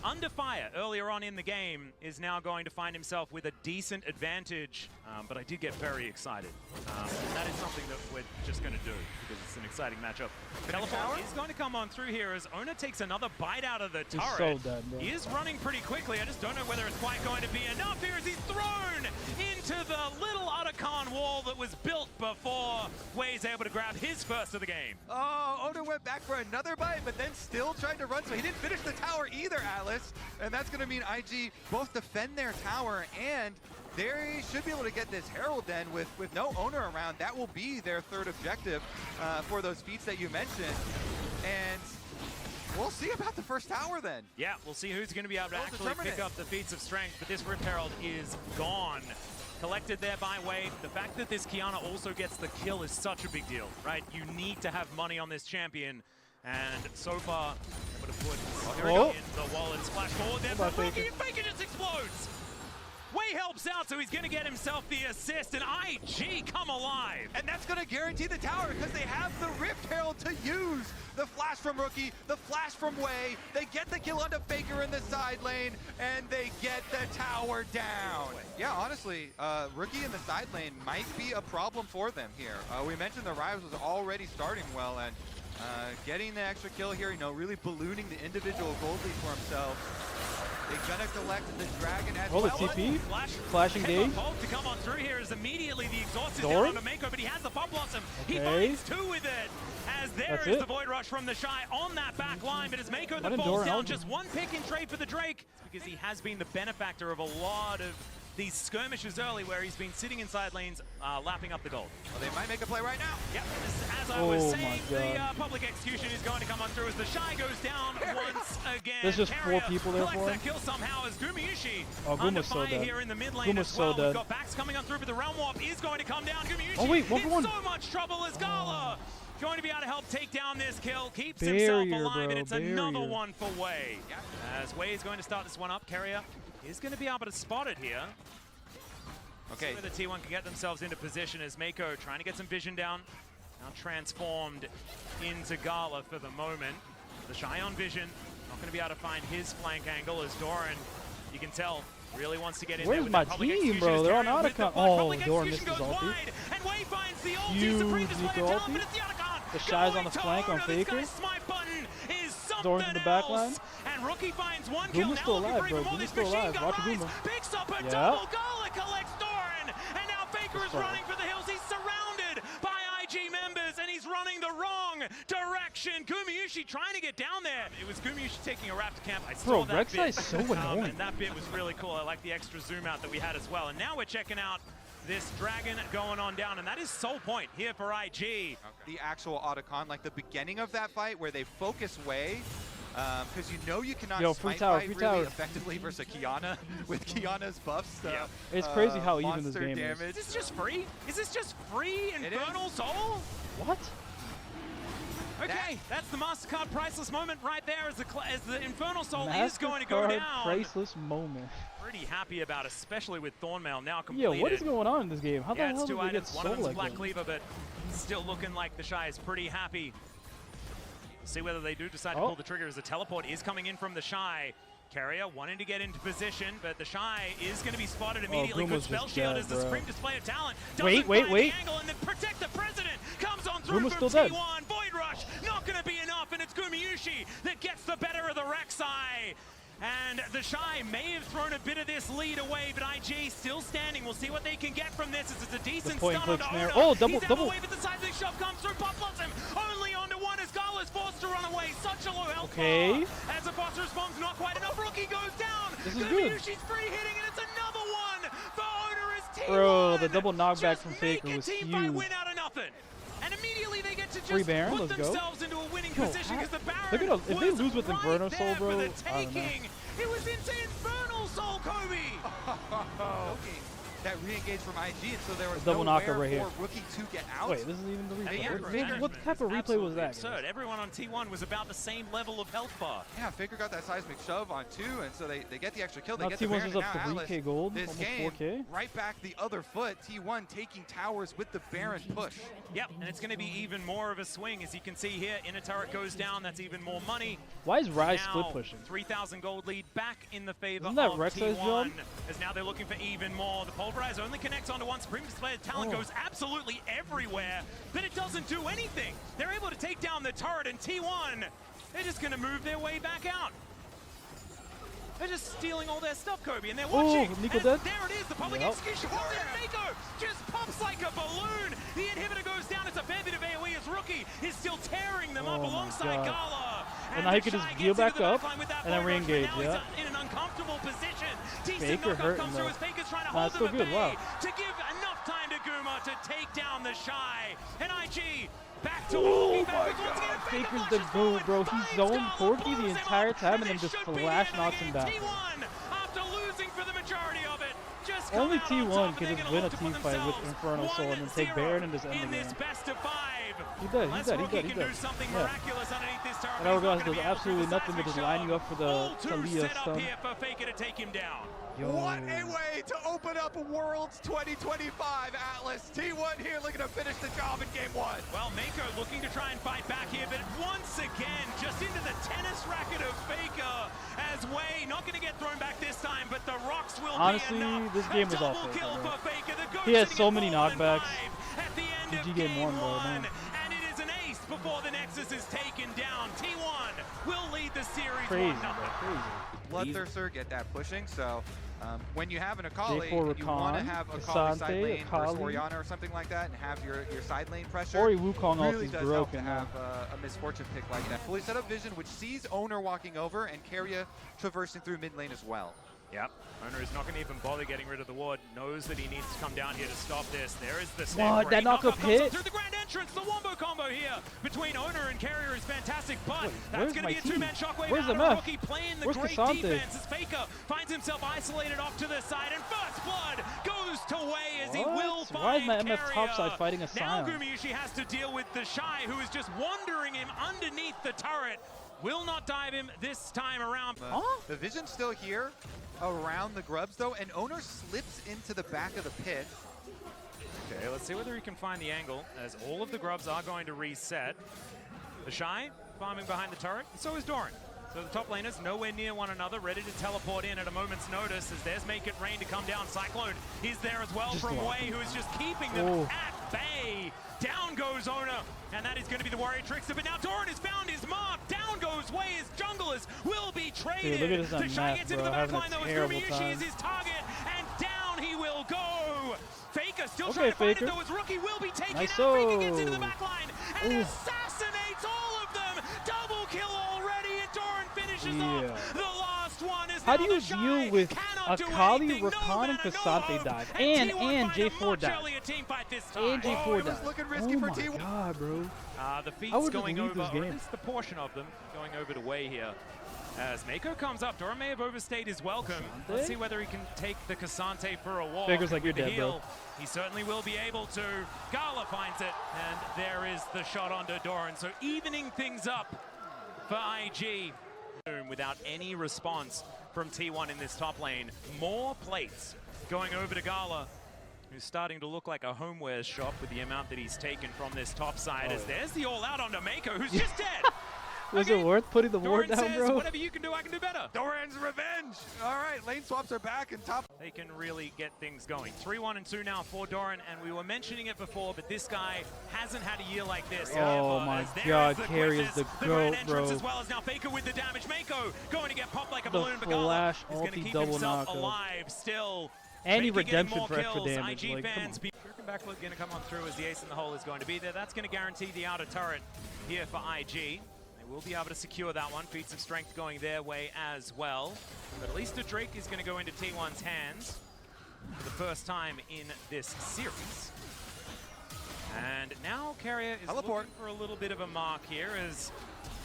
under fire earlier on in the game is now going to find himself with a decent advantage, but I did get very excited. That is something that we're just going to do because it's an exciting matchup. Teleport is going to come on through here as Oner takes another bite out of the turret. He's so dead, bro. He is running pretty quickly. I just don't know whether it's quite going to be enough here as he's thrown into the little Otacon wall that was built before Wei's able to grab his first of the game. Oh, Oner went back for another bite, but then still tried to run, so he didn't finish the tower either, Atlas. And that's going to mean IG both defend their tower, and they should be able to get this Herald then with no Oner around. That will be their third objective for those feats that you mentioned. And we'll see about the first tower then. Yeah, we'll see who's going to be able to actually pick up the feats of strength, but this Rift Herald is gone. Collected there by Wei. The fact that this Qiyana also gets the kill is such a big deal, right? You need to have money on this champion, and so far, able to put in the wall and splash forward there from Rookie, and Faker just explodes! Wei helps out, so he's going to get himself the assist, and IG come alive. And that's going to guarantee the tower because they have the Rift Herald to use. The flash from Rookie, the flash from Wei. They get the kill onto Faker in the side lane, and they get the tower down. Yeah, honestly, Rookie in the side lane might be a problem for them here. We mentioned the Ryze was already starting well, and getting the extra kill here, you know, really ballooning the individual gold lead for himself. They're gonna collect the dragon as well. The TP, flashing Dave. To come on through here is immediately the exhaust is down onto Mako, but he has the Pop Blossom. He finds two with it. As there is the Void Rush from the Shy on that back line, but as Mako that falls down, just one pick and trade for the Drake. It's because he has been the benefactor of a lot of these skirmishes early where he's been sitting inside lanes, lapping up the gold. Well, they might make a play right now. Yep, as I was saying, the public execution is going to come on through as the Shy goes down once again. There's just four people there for him. That kill somehow as Gumayusi under fire here in the mid lane as well. We've got backs coming on through, but the Realm Warp is going to come down. Gumayusi in so much trouble as Gala going to be able to help take down this kill, keeps himself alive, and it's another one for Wei. As Wei is going to start this one up, Carrier is going to be able to spot it here. Okay. See where the T1 can get themselves into position as Mako trying to get some vision down. Now transformed into Gala for the moment. The Shy on vision, not going to be able to find his flank angle as Doran, you can tell, really wants to get in there. Where's my team, bro? They're on Otacon. Oh, Doran misses ulti. And Wei finds the ult. Huge Nico ulti. The Shy's on the flank on Faker. Doran's in the back line. And Rookie finds one kill. Guma's still alive, bro. Guma's still alive. Watch Guma. Picks up a double. Gala collects Doran. And now Faker is running for the hills. He's surrounded by IG members, and he's running the wrong direction. Gumayusi trying to get down there. It was Gumayusi taking a Raptor camp. I saw that bit. Rek'Sai is so annoying. And that bit was really cool. I like the extra zoom out that we had as well. And now we're checking out this dragon going on down, and that is Soul Point here for IG. The actual Otacon, like the beginning of that fight where they focus Wei, because you know you cannot smite Wei really effectively versus Qiyana with Qiyana's buffs. It's crazy how even this game is. Is this just free? Is this just free Infernal Soul? What? Okay, that's the MasterCard priceless moment right there as the Infernal Soul is going to go down. Priceless moment. Pretty happy about, especially with Thornmail now completed. Yeah, what is going on in this game? How the hell did we get one of them's like Black Cleaver, but still looking like the Shy is pretty happy. We'll see whether they do decide to pull the trigger as the teleport is coming in from the Shy. Carrier wanting to get into position, but the Shy is going to be spotted immediately. Good spell shield is the supreme display of talent. Wait. The angle, and then Protect the President comes on through from T1. Void Rush, not going to be enough, and it's Gumayusi that gets the better of the Rek'Sai. And the Shy may have thrown a bit of this lead away, but IG still standing. We'll see what they can get from this. It's a decent stun onto Oner. Oh, double. Away with the side of the shove comes through. Pop Blossom only onto one as Gala's forced to run away. Such a low health bar. As the boss responds, not quite enough. Rookie goes down. This is good. She's free hitting, and it's another one for Onerous T1. Bro, the double knockback from Faker was huge. Win out of nothing. And immediately they get to just Baron, put themselves into a winning position because the Baron was if they lose with Infernal Soul, bro, the taking. It was into Infernal Soul, Kobe. that re-engage from IG, and so there was double nowhere knockup right here. for Rookie to get out. Wait, this isn't even the replay. Yeah, What type of replay was that? Absurd. Everyone on T1 was about the same level of health bar. Yeah, Faker got that seismic shove on 2, and so they get the extra kill. They Now get the T1's Baron, just and up now 3K Atlas, gold, this almost game, 4K. right back the other foot. T1 taking towers with the Baron push. Yep, and it's going to be even more of a swing. As you can see here, inner turret goes down. That's even more money. Why is Rise now, split pushing? 3,000 gold lead back in the favor Isn't that of Rek'Sai's T1. job? As now they're looking for even more. The Pulverize only connects onto one. Supreme Display's talent goes absolutely everywhere, but it doesn't do anything. They're able to take down the turret, and T1, they're just going to move their way back out. They're just stealing all their stuff, Kobe, and they're watching. Nico dead. There it is, the public execution comes in. Mako just pops like a balloon. The inhibitor goes down. It's a fair bit of AoE as Rookie is still tearing them up alongside Gala. And now he can just heal back up and then re-engage, yeah. In an uncomfortable position. Faker hurting comes through as Faker's trying to hold them at bay to give enough time to Guma to take down the Shy. And IG back to walking backwards once again. Faker's the goat, bro. He zoned Corki the entire time and then just flash knocks him back. T1, after losing for the majority of it, just only T1 can just win a team fight with Infernal Soul and then take Baron and just end the game. Best of 5. He's dead, he's dead, he's dead, he's dead. Yeah. And Hourglass does absolutely nothing but just line you up for the Talia stun. Here for Faker to take him down. Yo. What a way to open up Worlds 2025, Atlas. T1 here looking to finish the job in game 1. Well, Mako looking to try and fight back here, but once again, just into the tennis racket of Faker, as Way not going to get thrown back this time, but the rocks will honestly, be enough. This game was all Faker, Faker. He has so many knockbacks. At the end GG of game 1, bro, and man. it is an ace before the Nexus is taken down. T1 will lead the series 1-0. Bloodthirster get that pushing, so when you have an Akali, J4 you want to have Akali side lane versus Orianna or something like that and have your side lane pressure. Ori Wukong really ulti's does broken. help to have a misfortune pick like that. Fully set up vision, which sees Owner walking over and Keria traversing through mid lane as well. Yep. Owner is not going to even bother getting rid of the ward. Knows that he needs to come down here to stop this. There is the snap. What? That knockup hit? Through the grand entrance. The wombo combo here between Owner and Carrier is fantastic, but that's going to be a two-man shockwave. Where's the map? Rookie playing the great Cassante? defense as Faker finds himself isolated off to the side, and First Blood goes to Way as he will find Why is my MF Carrier. topside fighting a Now Sion? Gumayusi has to deal with the Shy, who is just wandering him underneath the turret. Will not dive him this time around. The vision's still here around the grubs though, and Owner slips into the back of the pit. Okay, let's see whether he can find the angle, as all of the grubs are going to reset. The Shy farming behind the turret, and so is Doran. So the top laners nowhere near one another, ready to teleport in at a moment's notice, as there's Make It Rain to come down. Cyclone is there as well from Way, who is just keeping them at bay. Down goes Owner, and that is going to be the Warrior Trickster, but now Doran has found his mark. Down goes Way as junglers will be traded. Dude, look at this The Shy gets into the back line, though, as Gumayusi time. is his target, and down he will go. Faker still trying to find it, though, as Rookie will be taken out. Faker gets into the back line and assassinates all of them. Double kill already, and Doran finishes off the last one. How do you deal with Akali, Rakan, and Cassante dive? And J4 dive. And J4 dive. Looking risky for T1. God, bro. The feats going over, or at least the portion of them, going over to Way here. As Mako comes up, Doran may have overstayed his welcome. Cassante? Let's see whether he can take the Cassante for a walk. Faker's like, you're With the dead, bro. heal, he certainly will be able to. Gala finds it, and there is the shot onto Doran. So evening things up for IG. Without any response from T1 in this top lane. More plates going over to Gala, who's starting to look like a homewares shop with the amount that he's taken from this top side. As there's the all-out onto Mako, who's just dead. Was it worth putting the ward Doran down, says, bro? whatever you can do, I can do better. Doran's revenge. All right, lane swaps are back and top. They can really get things going. 3-1 and 2 now for Doran, and we were mentioning it before, but this guy hasn't had a year like this. Oh my God, Carry is the GOAT, bro. As well as now Faker with the damage. Mako going to get popped like a balloon. The flash is going to keep double himself knockup. alive still. Any Faker getting redemption more for extra kills. damage. IG Like, fans, backflip going to come on through as the ace in the hole is going to be there. That's going to guarantee the outer turret here for IG. They will be able to secure that one. Feats of strength going their way as well. But at least a Drake is going to go into T1's hands for the first time in this series. And now Carrier is looking for a little bit of a mark here as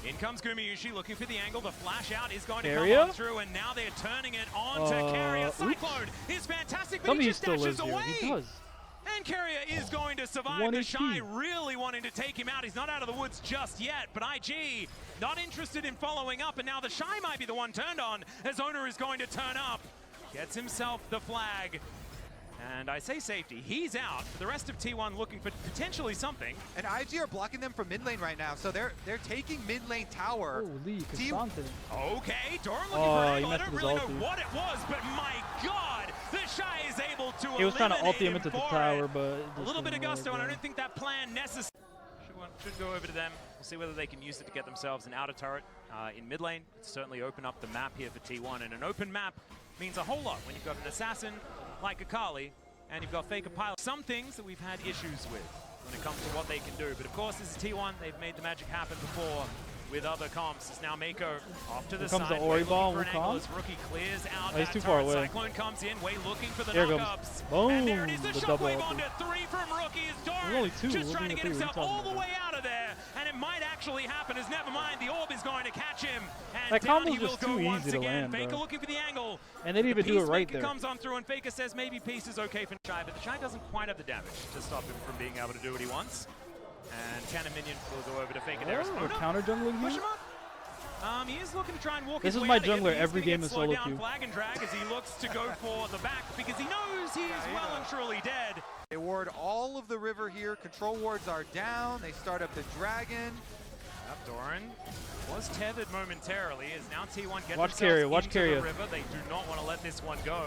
In comes Gumayusi looking for the angle. The flash out is going to Keria? come on through, and now they're turning it on to Keria. Cyclone is fantastic, but he just dashes away. He does. And Keria is going to survive. The Shy really wanting to take him out. He's not out of the woods just yet, but IG not interested in following up, and now the Shy might be the one turned on as Owner is going to turn up. Gets himself the flag. And I say safety, he's out. The rest of T1 looking for potentially something. And IG are blocking them from mid lane right now, so they're taking mid lane tower. Holy, Cassante. Okay, Doran looking for an angle. I don't really know what it was, but my God, the Shy is able to He was trying to ult him into the tower, but a little bit of gusto, and I don't think that plan necessary. Should go over to them. We'll see whether they can use it to get themselves an outer turret in mid lane. It's certainly open up the map here for T1, and an open map means a whole lot when you've got an assassin like Akali, and you've got Faker Pilot. Some things that we've had issues with when it comes to what they can do, but of course this is T1. They've made the magic happen before with other comps. It's now Mako off to the side. Comes the Ori ball, Rookie clears out. He's too far away. Cyclone comes in, Way looking for the There knockups. Boom, and there it is, the double shockwave ulti. onto 3 from Rookie. Is Doran only two. just trying to get himself all the about? way out of there, and it might actually happen, as never mind, the orb is going to catch him, and that down combo's he will just go too once easy to again. land, Faker bro. looking for the angle. And they didn't even do it right there. Comes on through, and Faker says maybe Peace is okay for Shy, but the Shy doesn't quite have the damage to stop him from being able to do what he wants. And Cannon Minion will go over to Faker. There is we're counter jungling here? He is looking to try and walk This his is way my out of it. jungler He's every gonna game get in slowed solo down, queue. Flag and drag as he looks to go for the back because he knows he is well and truly dead. They ward all of the river here. Control wards are down. They start up the dragon. Yep, Doran was tethered momentarily as now T1 get Watch themselves Keria, into the river. They do not want to let this one go.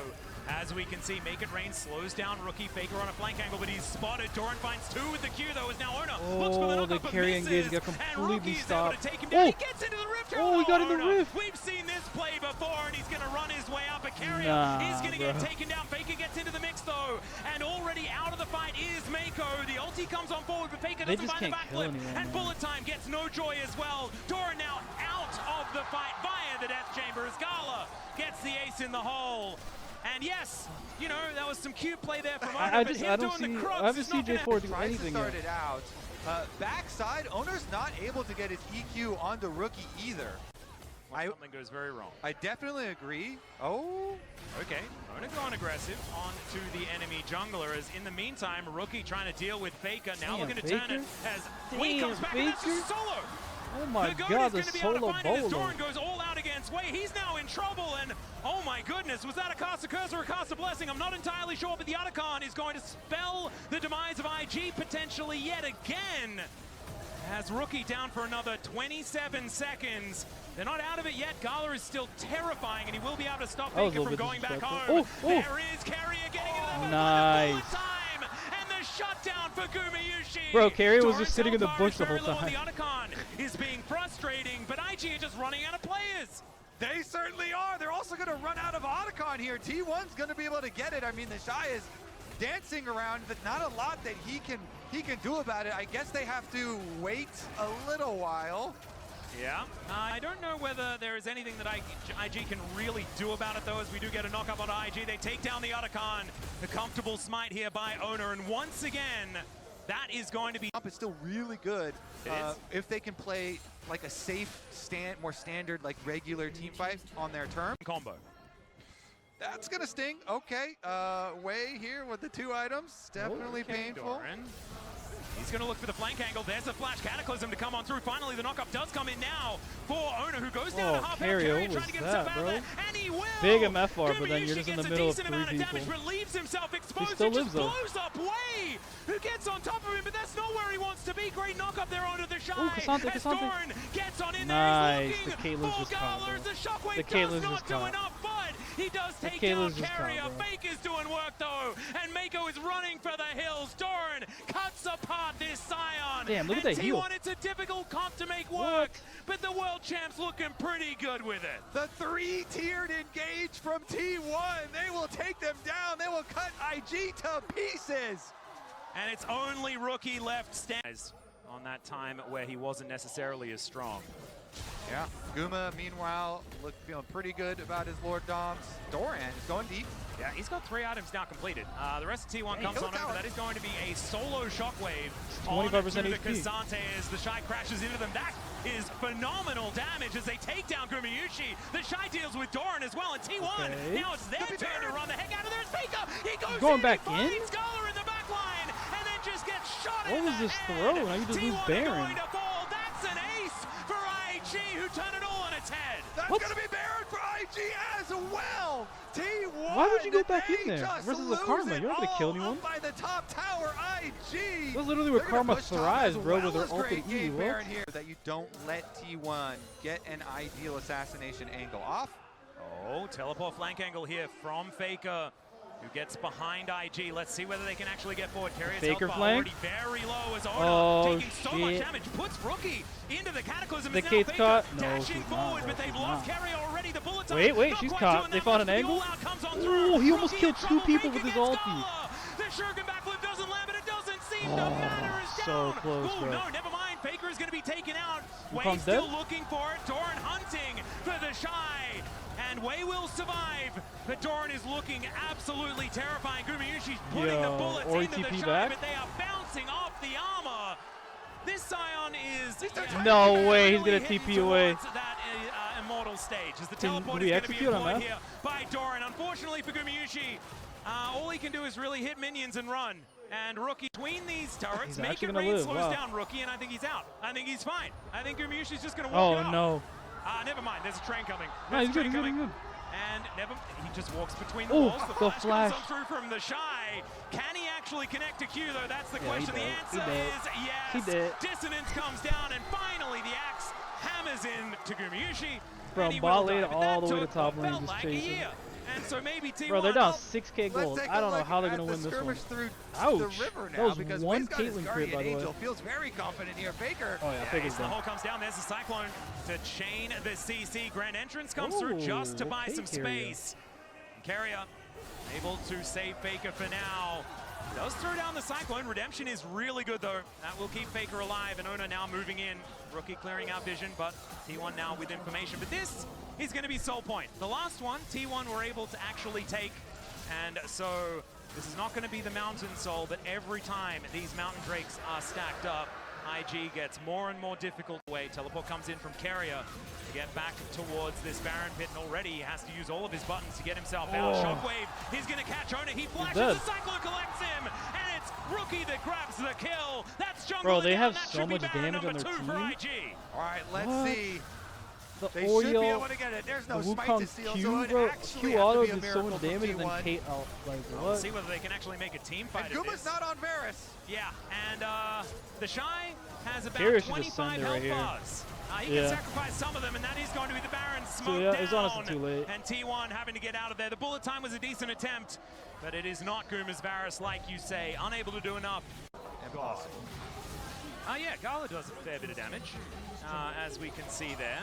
As we can see, Make It Rain slows down Rookie. Faker on a flank angle, but he's spotted. Doran finds 2 with the Q, though, is now Owner. Looks for the the knockup, Keria but engage misses, got and completely Rookie's stopped. able to take him down. He gets into the rift. He got in the rift. We've seen this play before, and he's going to run his way out. But Keria is going to get taken down. Faker gets into the mix, though, and already out of the fight is Mako. The ulti comes on forward, but Faker doesn't find the backflip, and Bullet Time gets no joy as well. Doran now out of the fight via the Death Chamber as Gala gets the ace in the hole. And yes, you know, that was some cute play there from Owner, but him doing the crux I haven't is seen not gonna J4 do Tries anything to start yet. it out. Backside, Owner's not able to get his EQ onto Rookie either. Something goes very wrong. I definitely agree. Oh. Okay, Owner going aggressive onto the enemy jungler as in the meantime, Rookie trying to deal with Faker, now looking to turn it as Way comes back and that's just solo. Oh my the God, the is going to be able solo to find it as bolo. Doran goes all out against Way. He's now in trouble, and oh my goodness, was that a cast of curse or a cast of blessing? I'm not entirely sure, but the Otacon is going to spell the demise of IG potentially yet again. As Rookie down for another 27 seconds. They're not out of it yet. Gala is still terrifying, and he will be able to stop Faker from going back home. There is Keria getting into the nice. time, and the shutdown for Gumayusi. Bro, Keria was just sitting in the bush the whole time. The Otacon is being frustrating, but IG are just running out of players. They certainly are. They're also going to run out of Otacon here. T1's going to be able to get it. I mean, the Shy is dancing around, but not a lot that he can do about it. I guess they have to wait a little while. Yeah. I don't know whether there is anything that IG can really do about it, though, as we do get a knock-up on IG. They take down the Otacon. The comfortable smite here by Owner, and once again, that is going to be... It's still really good if they can play like a safe, more standard, like regular team fight on their term. Combo. That's gonna sting. Okay, Way here with the 2 items. Definitely painful. Doran. He's going to look for the flank angle. There's a flash Cataclysm to come on through. Finally, the knockup does come in now for Owner, who goes down to half health. Keria trying to get himself out of there, and he will. Big MFR, but then you're just in the middle of 3 people. Damage, but leaves himself exposed. He still lives, just blows up Way, who gets on top of him, but that's not where he wants to be. Great knockup there onto the Shy. As Doran gets on in there. He's looking for Gala. The shockwave does not do enough, but he does take down Keria. Fake is doing work, though, and Mako is running for the hills. Doran cuts apart this Scion. Damn, look at that heal. T1, it's a difficult comp to make work, but the world champ's looking pretty good with it. The 3-tiered engage from T1. They will take them down. They will cut IG to pieces. And it's only Rookie left standing on that time where he wasn't necessarily as strong. Yeah, Guma, meanwhile, feeling pretty good about his Lord Doms. Doran is going deep. Yeah, he's got 3 items now completed. The rest of T1 comes on over. That is going to be a solo shockwave 25% onto the HP. Cassante as the Shy crashes into them. That is phenomenal damage as they take down Gumayusi. The Shy deals with Doran as well, and T1, now it's their turn to run the heck out of there. Faker, he goes going in, back he in? finds Gala in the back line, and then just gets shot What in was the this head. throw? Now you just lose T1 Baron. going to fall. That's an ace for IG, who turned it all on its head. That's What? going to be Baron for IG as well. T1. Why would you go back they in there just versus lose a Karma? it You're not going to kill all anyone. up by the top tower, IG. That's literally where They're gonna Karma push top thrives, as bro, well with her as ultimate great E. game What? Baron here. That you don't let T1 get an ideal assassination angle off. Oh, teleport flank angle here from Faker, who gets behind IG. Let's see whether they can actually get forward. Carrier's Faker health bar flank? already very low as Oda Oh, taking so much shit. damage. Puts Rookie into the Cataclysm. The It's now Kate's Faker caught? No, dashing she's forward, not, but bro, they've she's lost not. Carrier already. The bullet time Wait, not she's quite caught. doing They that found much, an but the angle? all-out comes on Ooh, through. he almost Rookie killed in two trouble. people Faker with his gets ulti. Gala. The Shuriken backflip doesn't land, but it doesn't seem to matter. Is so down. close, Ooh, bro. no, never mind. Faker is going to be taken out. Wei Wukong's still dead? looking for it. Doran hunting for the Shy. And Wei will survive, but Doran is looking absolutely terrifying. Gumayusi's putting the bullets or into the TP Shy, back? but they are bouncing off the armor. This Scion is No way, he's really gonna heading TP away. towards that immortal stage. As the Can teleport we is going to be execute on employed that? here by Doran. Unfortunately for Gumayusi, all he can do is really hit minions and run. And Rookie between these turrets, He's make actually it gonna rain live, slows wow. down Rookie, and I think he's out. I think he's fine. I think Gumayusi's just going to walk it Oh, off. no. Never mind, there's a train coming. No, There's he's a good, train he's good, coming. he's good. And he just walks between the Ooh, walls. the Flash flash. comes on through from the Shy. Can he actually connect to Q though? That's the Yeah, he question. The did. He answer did. is yes. He did. Dissonance comes down, and finally the axe hammers in to Gumayusi. From and he bot will lane die. But all that the way to took top what lane, felt just like a chasing. year. And so maybe T1. Bro, they're down Well, 6K Let's gold. take I a don't know look how they're at going to the win this one. skirmish through Ouch. the river That now was because one Wade's got his Caitlyn crit, Guardian by the way. Angel. Feels very confident here. Faker. Oh, yeah, Faker's The done. hole comes down. There's the Cyclone to chain the CC. Grand Entrance comes through just to buy okay, some Carrier. space. Carrier able to save Faker for now. Does throw down the Cyclone. Redemption is really good though. That will keep Faker alive. And Ona now moving in. Rookie clearing out vision, but T1 now with information. But this is going to be Soul Point. The last one, T1 were able to actually take. And so this is not going to be the Mountain Soul, but every time these Mountain Drakes are stacked up, IG gets more and more difficult. Teleport comes in from Carrier to get back towards this Baron pit, and already he has to use all of his buttons to get himself out. Shockwave, he's going to catch Ona. He flashes, the Cyclone collects him, and it's Rookie that grabs the kill. That's Jungle. Bro, they have That so should be much Baron damage on number their 2 for team. IG. All right, let's What? see. The They should be Oriel, able to get it. There's the no smite Wukong to steal, Q, so it bro. actually Q has to auto be a did so miracle much from damage, and then T1. Kate out. Like, We'll what? see whether they can actually make a team fight And of Guma's this. not on Varus. Yeah, and the Shy has about Carrier should just 25 send it health right here. bars. He can sacrifice some of them, and that is going to be the Baron smoke yeah, down. it's honestly too late. And T1 having to get out of there. The bullet time was a decent attempt, but it is not Guma's Varus, like you say. Unable to do enough. Impossible. Yeah, Gala does a fair bit of damage, as we can see there.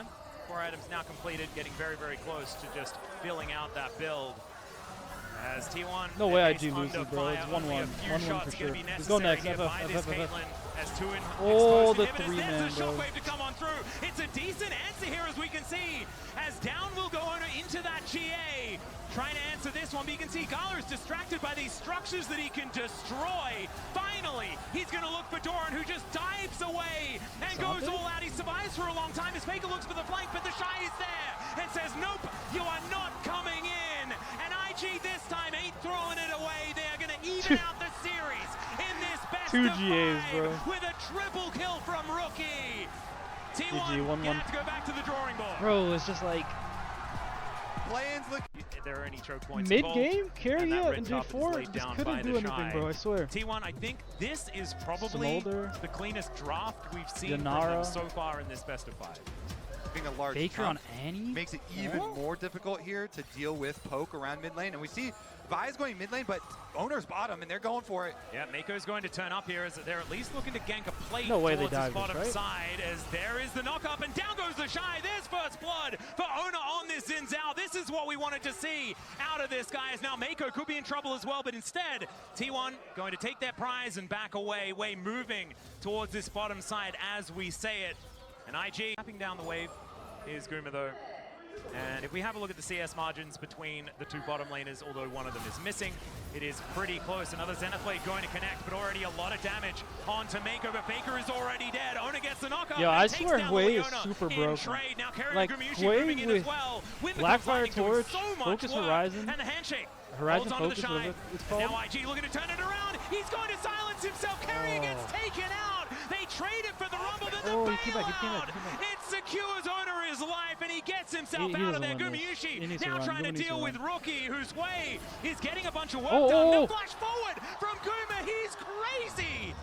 4 items now completed, getting very, very close to just filling out that build. As T1 No way is IG under loses, bro. fire, It's only 1-1. a few 1-1 shots for gonna sure. be Let's go necessary next. here FF, by this FF. Caitlyn as two Oh, exposed the inhibitors. 3-man, There's the bro. shockwave to come on through. It's a decent answer here, as we can see, as down will go into that GA. Trying to answer this one, but you can see Gala is distracted by these structures that he can destroy. Finally, he's going to look for Doran, who just dives away and goes all out. He survives for a long time as Faker looks for the flank, but the Shy is there and says, nope, you are not coming in. And IG this time ain't throwing it away. They are going to even out the series in this best Two of GAs, 5 bro. with a triple kill from Rookie. GG, T1 1-1. gonna have to go back to the drawing board. Bro, it's just like Plans look. If there are any choke points mid-game, and Carrier that red and top is J4 laid just down couldn't by do the anything, Shy. bro. I swear. T1, I think this is probably Smolder. the cleanest draft we've seen from Yanara. them so far in this best of 5. Being a large Faker on chunk Annie? makes it even more difficult here to deal with poke around mid lane. And we see Vi's going mid lane, but Owner's bottom, and they're going for it. Yeah, Mako's going to turn up here as they're at least looking to gank a plate No way they towards his dive this, bottom right? side, as there is the knock up and down goes the Shy. There's first blood for Ona on this Xin Zhao. This is what we wanted to see out of this guy, as now Mako could be in trouble as well, but instead T1 going to take their prize and back away. Way moving towards this bottom side as we say it. And IG tapping down the wave is Guma though. And if we have a look at the CS margins between the two bottom laners, although one of them is missing, it is pretty close. Another Zenith Blade going to connect, but already a lot of damage onto Mako, but Faker is already dead. Ona gets the knockup. Yeah, I swear Hwei is super broken. Now like, Hwei with Blackfire Torch, Focus Horizon, and the handshake. Horizon Focus, whatever it's called. Now IG looking to turn it around. He's going to silence himself. Carrier gets taken out. They trade it for the Rumble, then the bailout. It secures Ona his life, and he gets himself out of there. Gumayusi now trying to deal with Rookie, whose way is getting a bunch of work done. The flash forward from Guma. He's crazy.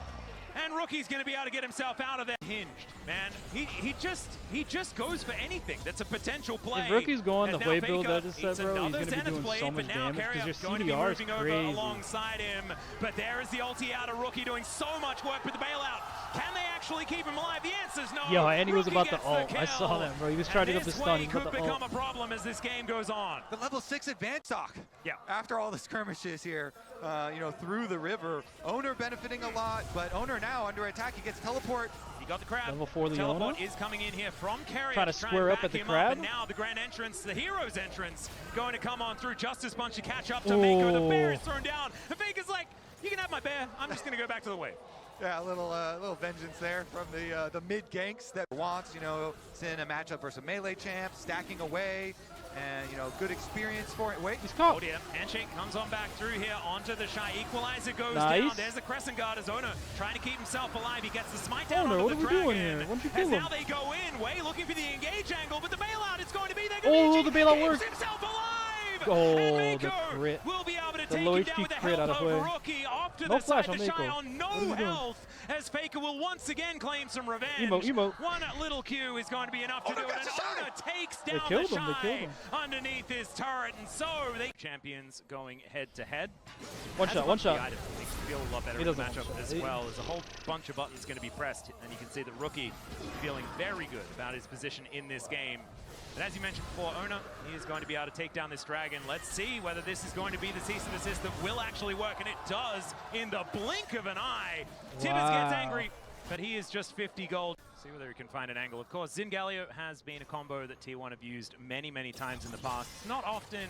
And Rookie's going to be able to get himself out of there. Hinged, man. He just goes for anything. That's a potential play. If Rookie's going the Hwei build I just said, bro, he's going to be doing so much damage because your CDR is crazy. Alongside him, but there is the ulti out of Rookie doing so much work with the bailout. Can they actually keep him alive? The answer is no. Yo, and he was about to ult. I saw that, bro. He was trying to get the stun. He could become a problem as this game goes on. The level 6 advanced stock. Yeah. After all the skirmishes here, you know, through the river, Owner benefiting a lot, but Owner now under attack. He gets teleport. He got the crab. Level 4 Leona. Teleport is coming in here from Carrier. Trying to square up at the crab. And now the grand entrance, the hero's entrance, going to come on through. Justice Punch to catch up to Mako. The bear is thrown down. And Faker's like, you can have my bear. I'm just going to go back to the wave. Yeah, a little vengeance there from the mid ganks that wants, you know, it's in a matchup versus a melee champ, stacking away, and you know, good experience for it. Wait, he's caught. Oh dear, handshake comes on back through here onto the Shy. Equalizer goes down. There's the Crescent Guard as Ona trying to keep himself alive. He gets the smite down onto the dragon. What are we doing here? Why don't you kill him? Now they go in, Wei looking for the engage angle, but the bailout is going to be there. Oh, the bailout works. Himself alive. Oh, the crit. Will be able to the take low him HP down with the crit out help of of Hwei. Rookie off to No the flash side. on The Shy Mako. on no health as Faker will once again claim some revenge. Emote. One little Q is going to be enough to do it. And Ona takes down killed the him. Shy underneath his turret, and so they champions going head to head. One shot. Makes you feel a lot better in the matchup as well. There's a whole bunch of buttons going to be pressed, and you can see that Rookie feeling very good about his position in this game. But as you mentioned before, Ona, he is going to be able to take down this dragon. Let's see whether this is going to be the cease and desist that will actually work, and it does in the blink of an eye. Tibbers gets angry, but he is just 50 gold. See whether he can find an angle. Of course, Xin Galio has been a combo that T1 have used many, many times in the past. It's not often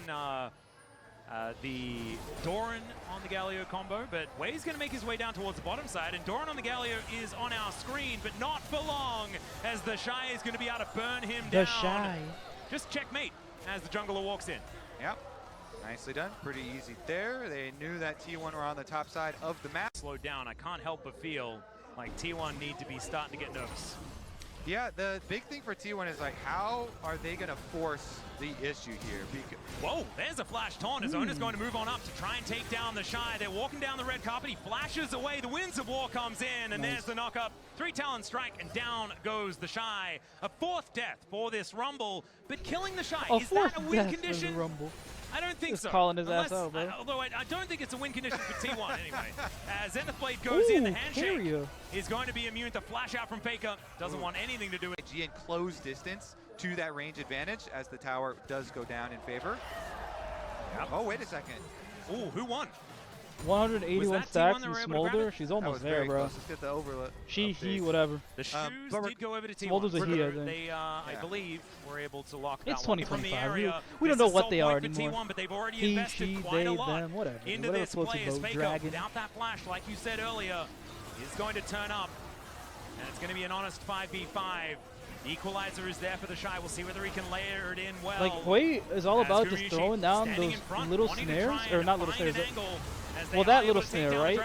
the Doran on the Galio combo, but Wei's going to make his way down towards the bottom side, and Doran on the Galio is on our screen, but not for long, as the Shy is going to be able to burn him down. The Shy. Just checkmate as the jungler walks in. Yep. Nicely done. Pretty easy there. They knew that T1 were on the top side of the map. Slowed down. I can't help but feel like T1 need to be starting to get nervous. Yeah, the big thing for T1 is like, how are they going to force the issue here? Because whoa, there's a flash taunt as Ona's going to move on up to try and take down the Shy. They're walking down the red carpet. He flashes away. The Winds of War comes in, and there's the knock-up. 3 Talon strike, and down goes the Shy. A 4th death for this Rumble, but killing the Shy, is that a win condition? Rumble. I don't think so. Calling his ass out, bro. Although I don't think it's a win condition for T1 anyway. As Zenith Blade goes in, the handshake is going to be immune to flash out from Faker. Doesn't want anything to do with G in close distance to that range advantage as the tower does go down in favor. Yep. Oh, wait a second. Ooh, who won? 181 stacks from Smolder. She's almost there, bro. Let's get the overload. He, whatever. The shoes did go over to T1. Smolder's a he, I think. They, I believe, were able to lock that it's one 2025. We don't know what they are anymore. T1, but they've already invested quite a lot them, whatever. into this play as Faker, without that flash, like you said earlier, is going to turn up. And it's going to be an honest 5v5. The equalizer is there for the Shy. We'll see whether he can layer it in well. Like, Hwei is all about just throwing down those little snares, or not little snares. Well, that little snare, right?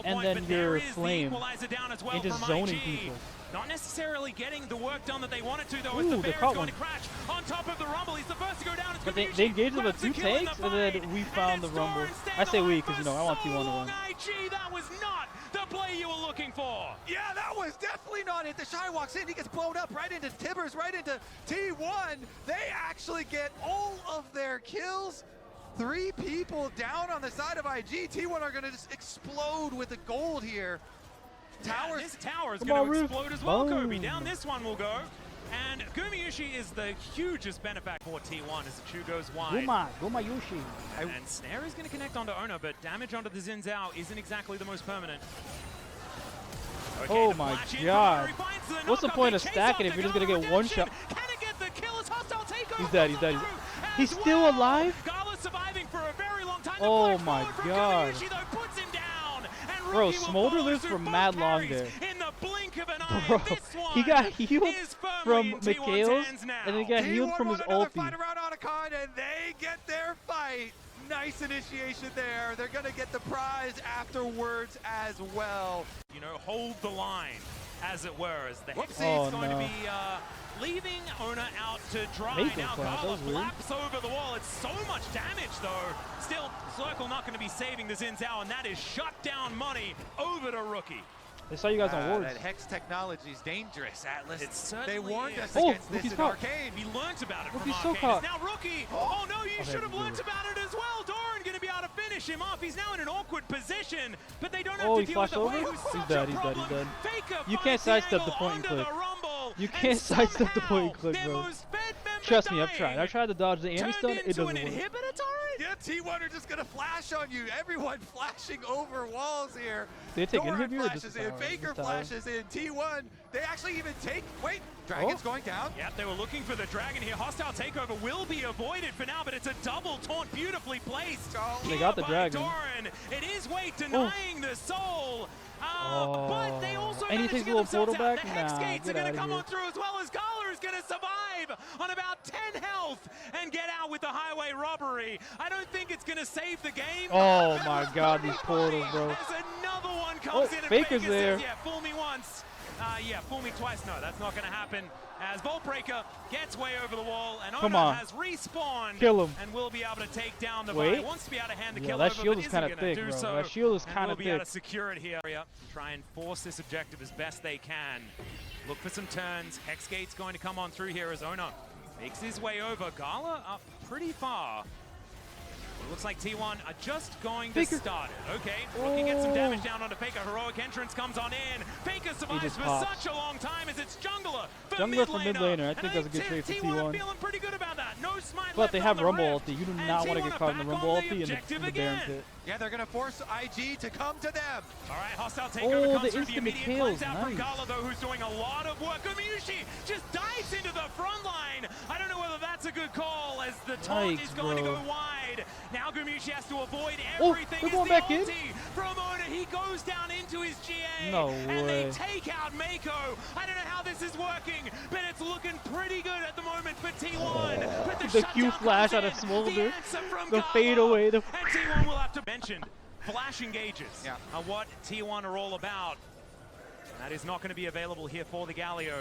And then your flame, and just zoning people. Not necessarily getting the work done that they wanted to, though, as the bear is going to crash on top of the Rumble. He's the first to go down. But they engaged with 2 tanks, and then we found the Rumble. I say we, because, you know, I want T1 to win. IG, that was not the play you were looking for. Yeah, that was definitely not it. The Shy walks in, he gets blown up right into Tibbers, right into T1. They actually get all of their kills. 3 people down on the side of IG. T1 are going to just explode with the gold here. Towers. Yeah, this tower is going to explode as well, Kobe. Down this one will go. And Gumayusi is the hugest benefactor for T1 as the Chu goes wide. Gumayusi. And Snare is going to connect onto Ona, but damage onto the Xin Zhao isn't exactly the most permanent. Okay, oh my god. What's the point of stacking if you're just going to get one shot? Can it get the kill as Hostile Takeover? He's dead. He's dead. He's still alive? Gala surviving for a very long time. Oh my god. Bro, Smolder lives for mad long there. In the blink of an eye. Bro, he got healed from Mikhail's, and then he got healed from his ulti. Fight around Otacon, and they get their fight. Nice initiation there. They're going to get the prize afterwards as well. You know, hold the line, as it were, as the Hexade's going to be leaving Ona out to dry. Now Gala flaps over the wall. It's so much damage, though. Still, Circle not going to be saving the Xin Zhao, and that is shut down money over to Rookie. They saw you guys on Words. That Hex technology is dangerous, Atlas. It certainly they warned us against this in caught. Arcane. We learned about it Rookie's from so Arcane. caught. Now Rookie, oh no, you should have learned about it as well. Doran going to be able to finish him off. He's now in an awkward position, but they don't have to deal with the way he's dead, he's dead, he's dead. Faker you can't sidestep the point and click. You can't sidestep the point and click, bro. Trust me, I've tried. I tried to dodge the Amy stun, it doesn't work. Yeah, T1 are just gonna flash on you. Everyone flashing over walls here. They take Doran inhib or flashes in, Faker flashes in, T1. They actually even take, wait, Dragon's going down. Yep, they were looking for the Dragon here. Hostile takeover will be avoided for now, but it's a double taunt beautifully placed. They got the Dragon. Doran. It is Wait denying the soul. But they also and he takes a little portal back? The Hex Gates are going to come here. on through as well as Gala is going to survive on about 10 health and get out with the highway robbery. I don't think it's going to save the game. Oh my god, these portals, bro. There's another one comes in and Faker's there. Says, yeah, fool me once. Yeah, fool me twice. No, that's not going to happen. As Voltbreaker gets way over the wall, and Ona has respawned. Kill him. And will be able to take down the He wants to be able to hand the kill that over, shield but is kind of isn't thick, gonna bro. do so. That shield is kind of thick. Will be able to secure it here. Try and force this objective as best they can. Look for some turns. Hexgate's going to come on through here as Ona makes his way over. Gala up pretty far. It looks like T1 are just going to start it. Okay, Rookie gets some damage down onto Faker. Heroic entrance comes on in. Faker survives for such a long time as it's Jungler for mid laner. I think that's a good trade for T1. Feeling pretty good about that. No smite but they have Rumble Rift. ulti. You do not want to get caught in the Rumble ulti and the Baron pit. Yeah, they're going to force IG to come to them. All right, hostile takeover comes through the immediate cleanse out from Gala, though, who's doing a lot of work. Gumayusi just dives into the front line. I don't know whether that's a good call as the taunt is going to go wide. Now Gumayusi has to avoid everything. They're going back in. From Ona, he goes down into his GA. No and way. they take out Mako. I don't know how this is working, but it's looking pretty good at the moment for T1. But the Q flash out of Smolder. The fade away. And T1 will have to mention flash engages are what T1 are all about. That is not going to be available here for the Galio.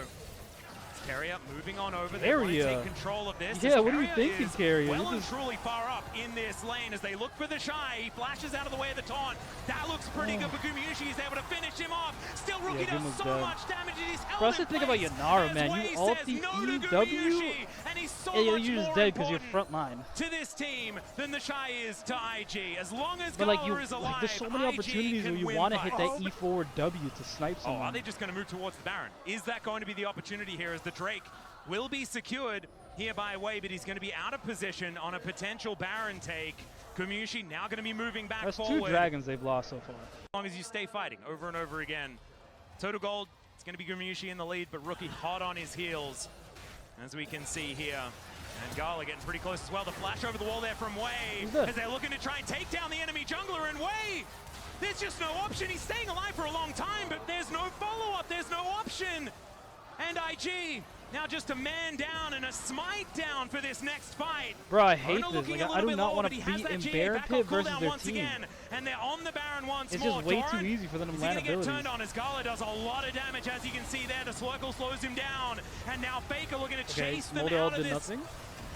Keria moving on over. They want to take control of this. Yeah, what are you thinking, Keria? Well and truly far up in this lane as they look for the Shy. He flashes out of the way of the taunt. That looks pretty good for Gumayusi. He's able to finish him off. Still, Rookie does so much damage. He's held in think about Yanara, man. You ulti EW, and he's so you're much just more dead because you're front line. To this team than the Shy is to IG. As long as but Gala is alive, there's so many opportunities where you want to hit that E4 W to snipe someone. Are they just going to move towards the Baron? Is that going to be the opportunity here as the Drake will be secured here by Wei, but he's going to be out of position on a potential Baron take. Gumayusi now going to be moving back forward. That's 2 dragons they've lost so far. As long as you stay fighting over and over again. Total gold, it's going to be Gumayusi in the lead, but Rookie hot on his heels, as we can see here. And Gala getting pretty close as well. The flash over the wall there from Wei, as they're looking to try and take down the enemy jungler, and Wei, there's just no option. He's staying alive for a long time, but there's no follow-up. There's no option. And IG now just a man down and a smite down for this next fight. Bro, I hate this. Like, I do not want to be in Baron pit versus their team. Again, and they're on the Baron once it's more. It's just way too easy for them to land abilities. Turned on as Gala does a lot of damage, as you can see there. The Slurkle slows him down, and now Faker looking to chase them out of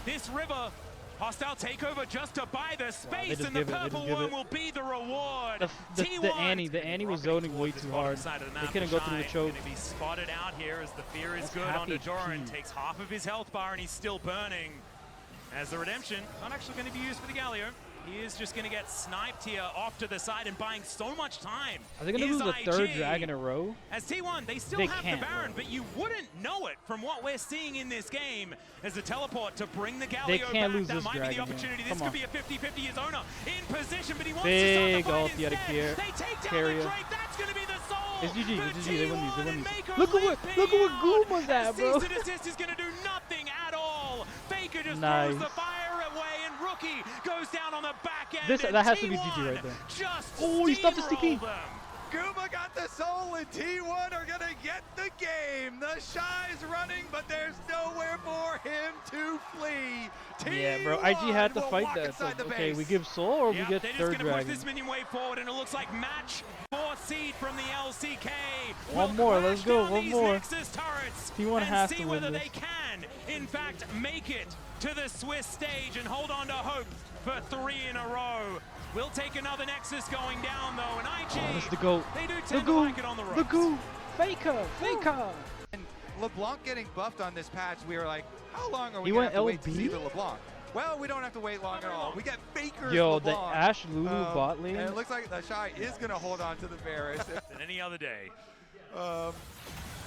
this river. Hostile takeover just to buy the space, and the purple one will be the reward. The Annie was zoning way too hard. They couldn't go through the choke. Going to be spotted out here as the fear is good onto Doran. Takes half of his health bar, and he's still burning. As the redemption not actually going to be used for the Galio. He is just going to get sniped here off to the side and buying so much time. Are they going to lose the 3rd dragon in a row? As T1, they still have the Baron, but you wouldn't know it from what we're seeing in this game as a teleport to bring the Galio back. That might be the opportunity. This could be a 50-50 as Ona in position, but he wants to start the fight instead. They take down the Drake. That's going to be the soul. It's GG. It's GG. They win these. They win these. Look at what Gooma's at, bro. Cease and desist is going to do nothing at all. Faker Faker just throws the fire away, and Rookie goes down on the back end. That has to be GG right there. Oh, he stopped the sticky. Guma got the soul, and T1 are gonna get the game. The Shy's running, but there's nowhere for him to flee. Yeah, bro, IG had to fight that. So, okay, we give soul or we get third dragon. Push this minion wave forward, and it looks like match 4th seed from the LCK. One more, let's go, one more. T1 has to win this. They can, in fact, make it to the Swiss stage and hold on to hope for 3 in a row. We'll take another Nexus going down, though, and IG, that's the GOAT. They do tend to like it on the ropes. The GOAT. Faker. And LeBlanc getting buffed on this patch, we were like, how long are we going to wait to see the LeBlanc? Well, we don't have to wait long at all. We get Faker's LeBlanc. The Ashe Lulu bot lane. And it looks like the Shy is going to hold on to the Varus. Than any other day.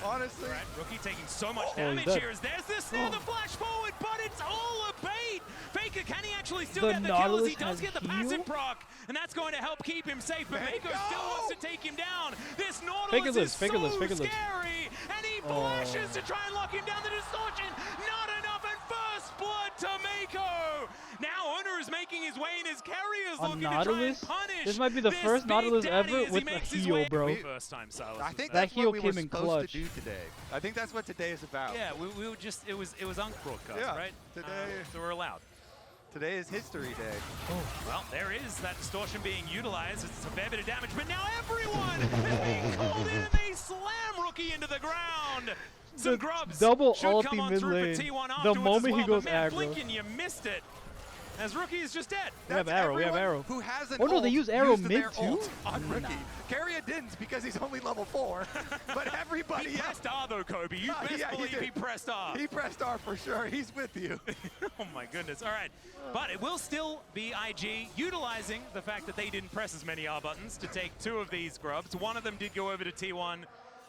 Honestly. Right, Rookie taking so much damage here. There's this there, the flash forward, but it's all a bait. Faker, can he actually still get the kills? He does get the passive proc, and that's going to help keep him safe, but Mako still wants to take him down. This Nautilus is so scary, and he flashes to try and lock him down. The distortion, not enough, and first blood to Mako. Now Owner is making his way, and his carrier is looking to try and punish. This might be the first Nautilus ever with a heal, bro. First time, Silas. I think that's what we were supposed to do today. I think that's what today is about. Yeah, we were just, it was uncroadcast, right? Today. So we're allowed. Today is history day. Oh. Well, there is that distortion being utilized. It's a fair bit of damage, but now everyone is being called in, and they slam Rookie into the ground. Some grubs double should ulti come on mid through lane. for T1 The moment he goes aggro. aggro. Blinken, you missed it. As Rookie is just dead. We have arrow, we have arrow. Who has an oh no, they use arrow mid too? On Rookie. Carrier didn't because he's only level 4. But everybody he pressed R though, Kobe. You best believe he pressed R. He pressed R for sure. He's with you. Oh my goodness. All right. But it will still be IG utilizing the fact that they didn't press as many R buttons to take 2 of these grubs. One of them did go over to T1.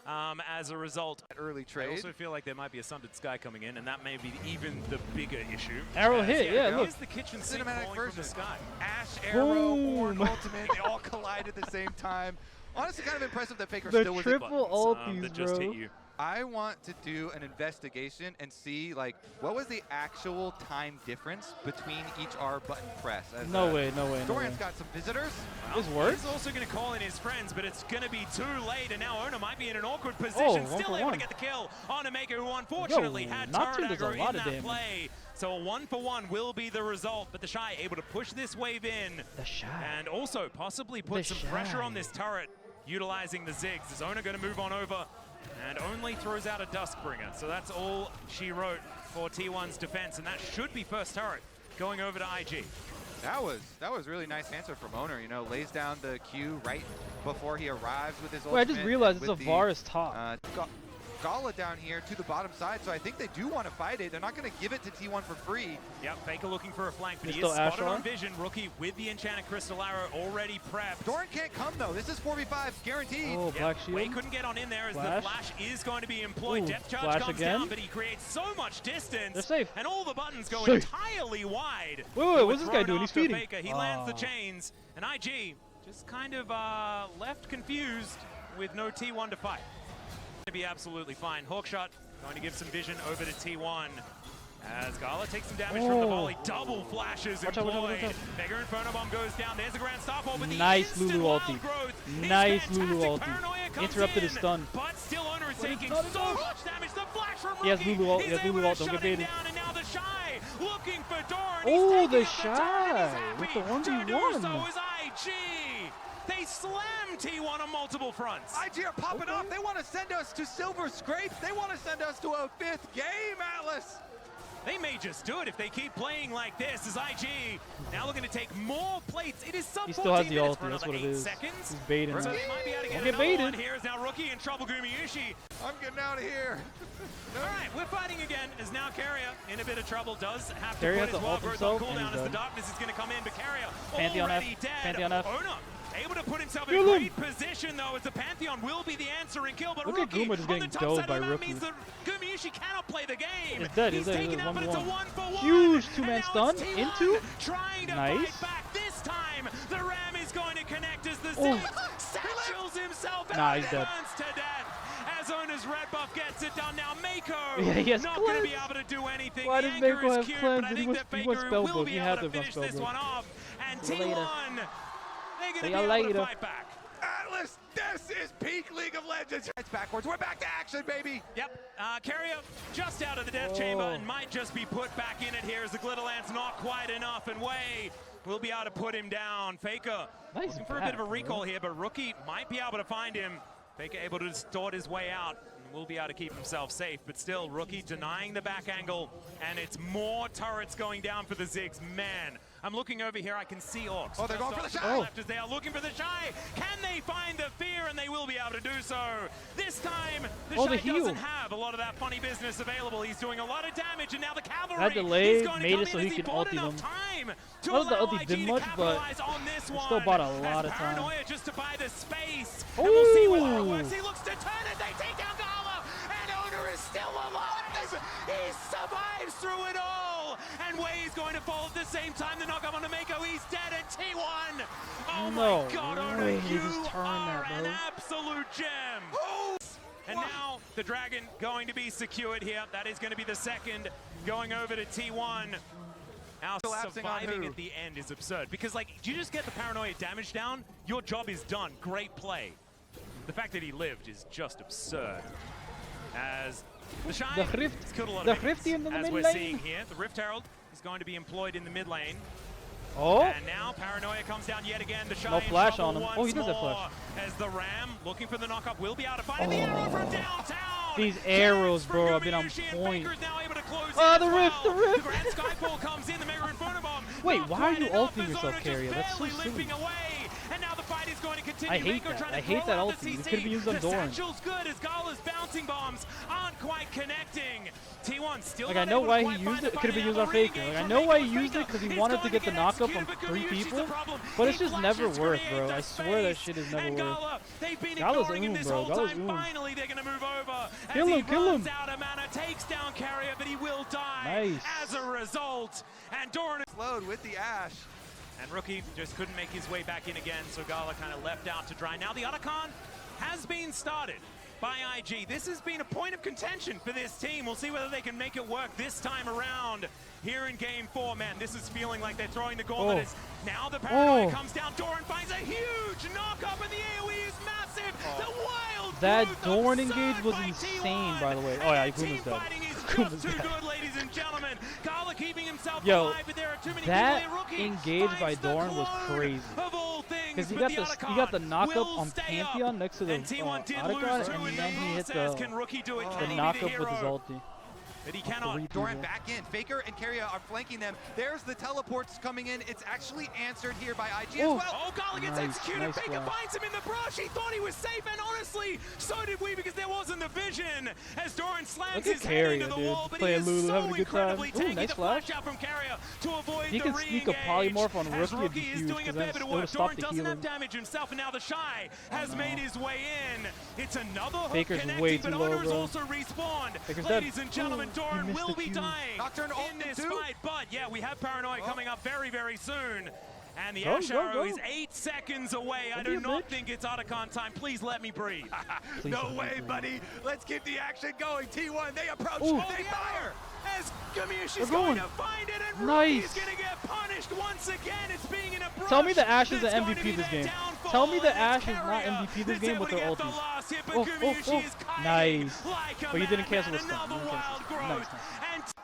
As a result, early trade. I also feel like there might be a Sundered Sky coming in, and that may be even the bigger issue. Arrow hit, yeah, look. Here's the kitchen sink cinematic version. From the sky. Ashe, Arrow, Ornn Ultimate, they all collide at the same time. Honestly, kind of impressive that Faker still was triple ultis, that just hit you. I want to do an investigation and see, like, what was the actual time difference between each R button press? No way. Dorian's got some visitors. This works. He's also going to call in his friends, but it's going to be too late, and now Owner might be in an awkward position. Still able to get the kill on a Maker who unfortunately had turret aggro in that play. So a 1-for-1 will be the result, but the Shy able to push this wave in. The Shy. And also possibly put some pressure on this turret, utilizing the Ziggs. Is Owner going to move on over? And only throws out a Duskbringer. So that's all she wrote for T1's defense, and that should be first turret going over to IG. That was really nice answer from Owner. You know, lays down the Q right before he arrives with his ultimate. Wait, I just realized it's a Varus top. Gala down here to the bottom side, so I think they do want to fight it. They're not going to give it to T1 for free. Yep, Faker looking for a flank, but he is spotted on vision. Rookie with the Enchanted Crystal Arrow already prepped. Doran can't come though. This is 4v5 guaranteed. Oh, Black Shield. Way couldn't get on in there as the flash is going to be employed. Depth charge comes down, but he creates so much distance. They're safe. And all the buttons go entirely wide. Wait, what's this guy doing? He's feeding. Faker. He lands the chains, and IG just kind of left confused with no T1 to fight. To be absolutely fine. Hawkshot going to give some vision over to T1 as Gala takes some damage from the volley. Double flashes employed. Mega Inferno Bomb goes down. There's a Grand Starfall, but nice Lulu ulti. Nice Lulu ulti. Interrupted his stun. But still Owner is taking so much damage. The flash from Rookie. He has Lulu ult. He has Lulu ult. Don't get baited. And now the Shy looking for Doran. Oh, the Shy with the 1v1. So is IG. They slam T1 on multiple fronts. IG are popping off. They want to send us to Silver Scrapes. They want to send us to a 5th game, Atlas. They may just do it if they keep playing like this. As IG now looking to take more plates. It is sub 14 he still has the minutes ulti. That's what it is. Seconds. He's baiting. So they might be able to get another baited. One. Here is now Rookie in trouble. Gumayusi. I'm getting out of here. All right, we're fighting again. As now Carrier in a bit of trouble. Does have to Carrier put his wild growth on cooldown as the darkness is going to come in. But Carrier Pantheon already F. dead. Pantheon F. Owner able to put himself in a great position though, as the Pantheon will be the answering kill. But look Rookie at Guma just on the getting top side by of the map Rookie. means that Gumayusi cannot play the game. He's dead. He's taken out, but it's a 1-for-1. Huge 2-man stun into. Trying to nice. fight back. This time the Ram is going to connect as the Ziggs satchels himself out and burns to death. Owner's red buff gets it done. Now Mako not going to be able to do anything. Why does Mako have cute, cleanse? but I think that Faker will be able to finish this one off. And T1, they're going to be able to fight back. Atlas, this is peak League of Legends. It's backwards. We're back to action, baby. Yep. Carrier just out of the death chamber and might just be put back in it here as the Glitterlance not quite enough. And Wei will be able to put him down. Faker looking for a bit of a recall here, but Rookie might be able to find him. Faker able to distort his way out and will be able to keep himself safe. But still, Rookie denying the back angle. And it's more turrets going down for the Ziggs. Man, I'm looking over here. I can see Orcs. Oh, they're going for the Shy. Left as they are looking for the Shy. Can they find the fear? And they will be able to do so. This time, the Shy doesn't have a lot of that funny business available. He's doing a lot of damage, and now the cavalry that delay is going made to come it so in he as could bought ulti enough them. time to Not that the allow ulti IG did to much, but capitalize on this one. still bought a lot of time. Paranoia just to buy the space. And we'll see what that works. He looks to turn it. They take down Gala, and Owner is still alive. He survives through it all. And Wei is going to fall at the same time. The knockup on Mako. He's dead at T1. Oh no my God, Owner, way. you just are that, an absolute gem. And now the Dragon going to be secured here. That is going to be the second going over to T1. Now surviving at the end is absurd because, like, you just get the Paranoia damage down, your job is done. Great play. The fact that he lived is just absurd. As the Shy has killed a lot of minions, as we're seeing here. The Rift Herald is going to be employed in the mid lane. Oh! And now Paranoia comes down yet again. The Shy no flash on him. Oh, he does have flash. As the Ram looking for the knockup will be able to find the arrow from downtown. These arrows, bro, have been on point. Oh, the Rift, the Rift! The Grand Skyfall comes in, the Mega Inferno Bomb. Wait, why are you ulting yourself, Carrier? That's so silly. And now the fight is going to continue. I hate that. I hate that ulti. It could be used on Doran. The satchel's good as Gala's bouncing bombs aren't quite connecting. T1 still like, I know why he used it. It could have been used on Faker. Like, I know why he used it because he wanted to get the knockup on 3 people. But it's just never worth, bro. I swear that shit is never worth. Gala's oom, bro. Gala's oom. Finally, they're going to move over. Kill him, kill him. Out of mana, takes down Carrier, but he will die nice. as a result. And Doran is load with the Ashe. And Rookie just couldn't make his way back in again, so Gala kind of left out to dry. Now the Otacon has been started by IG. This has been a point of contention for this team. We'll see whether they can make it work this time around here in Game 4. Man, this is feeling like they're throwing the gauntlet. Now the Paranoia comes down. Doran finds a huge knock-up, and the AoE is massive. The wild that Doran engage was insane, by the way. Oh yeah, Guma's dead. Just too good, ladies and gentlemen. Gala keeping himself alive, but there are too many that people. Rookie engage by Doran was crazy. Because he got the knockup on Pantheon next to the Otacon, and then he hit the knockup with his ulti. But he cannot. Doran back in. Faker and Carrier are flanking them. There's the teleports coming in. It's actually answered here by IG as well. Oh, Gala gets executed. Faker finds him in the brush. He thought he was safe, and honestly, so did we because there wasn't the vision. As Doran slams his head into the wall, but he is so incredibly tanky. The flash out from Carrier to avoid the re-engage. He can sneak a polymorph on Rookie and Rookie is doing a fair bit of work. Doran doesn't have damage himself, and now the Shy has made his way in. It's another hook connecting, but Owner is also respawned. Ladies and gentlemen, Doran will be dying in this fight, but yeah, we have Paranoia coming up very, very soon. And the Ashe Arrow is 8 seconds away. I do not think it's Otacon time. Please let me breathe. No way, buddy. Let's keep the action going. T1, they approach, they fire. As Gamish is going to find it, and Rookie's going to get punished once again. It's being in a brush. Tell me the Ashe is the MVP this game. Tell me the Ashe is not MVP this game with their ultis. Nice. But you didn't cancel this time. Nice.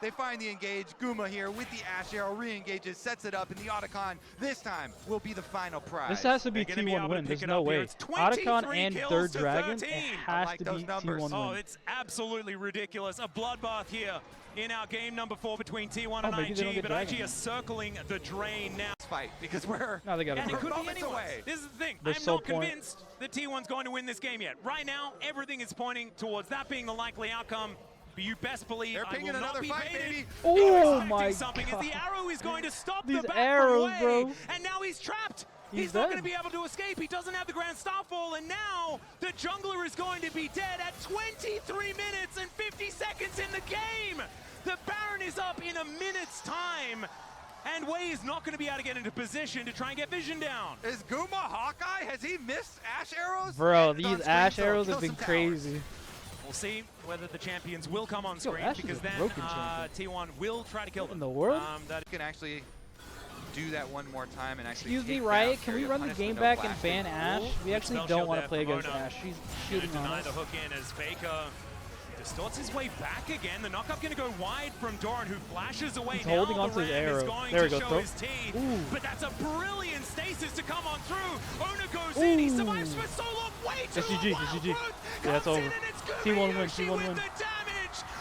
They find the engage. Guma here with the Ashe Arrow re-engages, sets it up, and the Otacon this time will be the final prize. This has to be T1 win. There's no way. Otacon and third Dragon, it has to be T1 win. Oh, it's absolutely ridiculous. A bloodbath here in our game number 4 between T1 and IG, but IG are circling the drain now. Fight because we're no, they got it could be anyone. This is the thing. I'm not convinced that T1's going to win this game yet. Right now, everything is pointing towards that being the likely outcome. But you best believe I will not be baited. Oh my God. As the arrow is going to stop these the back arrows, from bro. And now he's trapped. He's not going to be able to escape. He doesn't have the Grand Starfall, and now the jungler is going to be dead at 23 minutes and 50 seconds in the game. The Baron is up in a minute's time. And Wei is not going to be able to get into position to try and get vision down. Is Guma Hawkeye? Has he missed Ashe Arrows? Bro, these Ashe Arrows have been crazy. We'll see whether the champions will come on screen, Ash because then T1 will try to kill them. In the world? That can actually do that one more time and actually. Excuse me, Riot, can we run the game back and ban Ash? We actually don't want to play against Ash. She's shooting on us. The hook in as Faker distorts his way back again. The knockup going to go wide from Doran, who flashes away. He's holding onto his arrow. There we go. But that's a brilliant stasis to come on through. Ona goes in. He survives for so long. Way too long. GG. Yeah, that's over. T1 wins. T1 wins.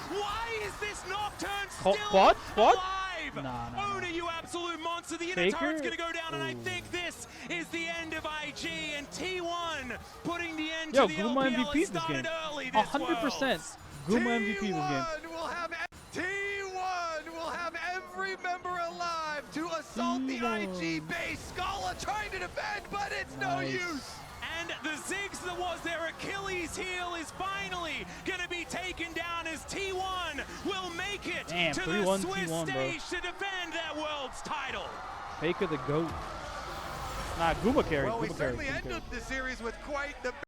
Why is this Nocturne still what? alive? Nah. Ona, you absolute monster. The inner turret's going to go down, and I think this is the end of IG, and T1 putting the end to the Guma LPL. MVP this game. 100%. Guma MVP this game. T1 will have every member alive to assault the IG base. Scala trying to defend, but it's no use. And the Ziggs that was their Achilles heel is finally going to be taken down as T1 will make it to the Swiss stage to defend their world's title. Faker the GOAT. Nah, Guma carry. Well, we certainly ended the series with quite the